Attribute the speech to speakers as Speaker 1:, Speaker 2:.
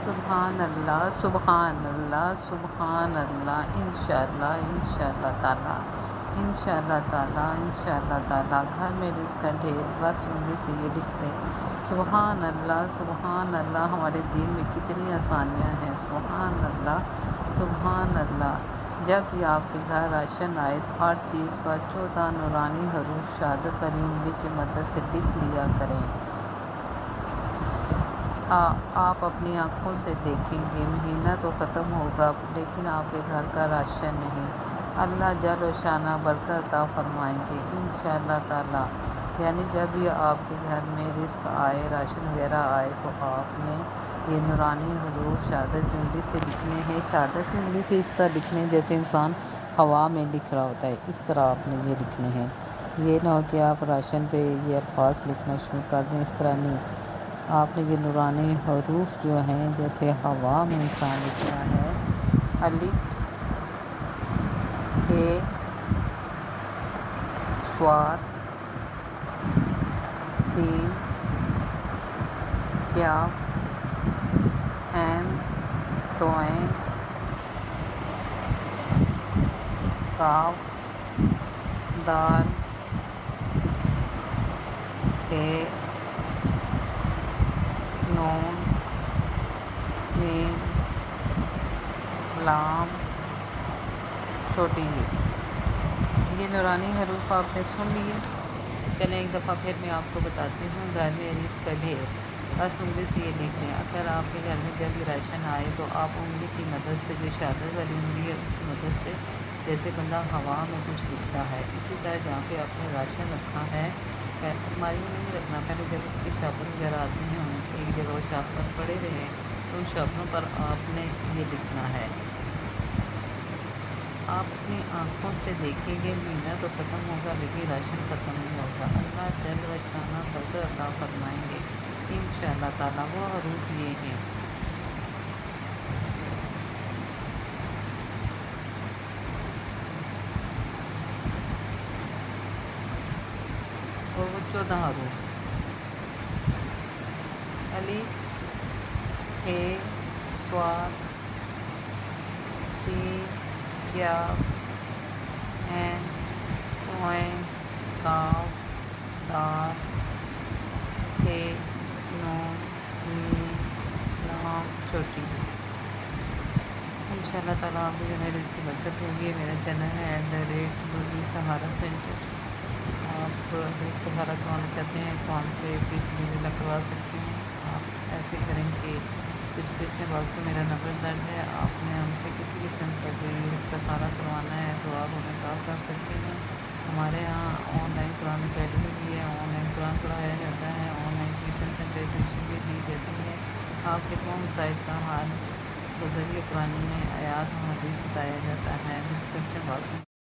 Speaker 1: سبحان اللہ، سبحان اللہ، سبحان اللہ، انشاءاللہ، انشاءاللہ تعالیٰ، انشاءاللہ تعالیٰ، انشاءاللہ تعالیٰ گھر میں رزق کا ڈھیر بس انگلی سے یہ لکھ دیں۔ سبحان اللہ، سبحان اللہ، ہمارے دین میں کتنی آسانیاں ہیں، سبحان اللہ، سبحان اللہ۔ جب بھی آپ کے گھر راشن آئے تو ہر چیز پر 14 نورانی حروف شہادت والی انگلی کی مدد سے لکھ لیا کریں۔ آپ اپنی آنکھوں سے دیکھیں گے مہینہ تو ختم ہوگا لیکن آپ کے گھر کا راشن نہیں۔ اللہ جل و شانہ برکت عطا فرمائیں گے انشاءاللہ تعالیٰ۔ یعنی جب بھی آپ کے گھر میں رزق آئے، راشن وغیرہ آئے تو آپ نے یہ نورانی حروف شہادت کی انگلی سے لکھنے ہیں۔ شہادت کی انگلی سے اس طرح لکھنے جیسے انسان ہوا میں لکھ رہا ہوتا ہے، اس طرح آپ نے یہ لکھنے ہیں۔ یہ نہ ہو کہ آپ راشن پہ یہ الفاظ لکھنا شروع کر دیں، اس طرح نہیں۔ آپ نے یہ نورانی حروف جو ہیں جیسے ہوا میں انسان لکھ رہا ہے، الف، اے، صاد، سین، کاف، عین، توئیں، قاف، دال، تے، نون، میم، لام، چھوٹی یہ نورانی حروف آپ نے سن لیے۔ چلیں ایک دفعہ پھر میں آپ کو بتاتی ہوں۔ گھر میں رزق کا ڈھیر بس انگلی سے یہ لکھ لیں۔ اگر آپ کے گھر میں جب بھی راشن آئے تو آپ انگلی کی مدد سے، جو شہادت والی انگلی ہے اس کی مدد سے، جیسے بندہ ہوا میں کچھ لکھتا ہے، اسی طرح جہاں پہ آپ نے راشن رکھا ہے الماری میں نہیں رکھنا، پہلے جب اس کے شاپر وغیرہ آتے ہیں ایک جگہ وہ شاپر پڑے رہے تو ان شاپروں پر آپ نے یہ لکھنا ہے۔ آپ اپنی آنکھوں سے دیکھیں گے مہینہ تو ختم ہوگا لیکن راشن ختم نہیں ہوگا۔ اللہ جل و شانہ برکت عطا فرمائیں گے انشاءاللہ تعالیٰ۔ وہ حروف یہ ہیں، اور وہ 14 حروف: الف، اے، صاد، سین، کاف، عین، توئیں، قاف، دال، تے، نون، میم، لام، چھوٹی۔ انشاءاللہ تعالیٰ آپ کے میرے رزق کی برکت ہوگی۔ میرا چینل ہے @استخارہ سینٹر۔ آپ اگر استخارہ کروانا چاہتے ہیں تو ہم سے فیس وزٹ کروا سکتے ہیں۔ آپ ایسے کریں کہ ڈسکرپشن باکس میں میرا نمبر درج ہے، آپ نے ہم سے کسی قسم کا کوئی استخارہ کروانا ہے تو آپ ہمیں کال کر سکتے ہیں۔ ہمارے یہاں آن لائن قرآن اکیڈمی بھی ہے، آن لائن قرآن پڑھایا جاتا ہے، on line tuition centre tuition بھی دی جاتی ہے۔ آپ کے تمام مسائل کا حل بذریعہ قرآن میں آیات و حدیث بتایا جاتا ہے۔ ڈسکرپشن باکس میں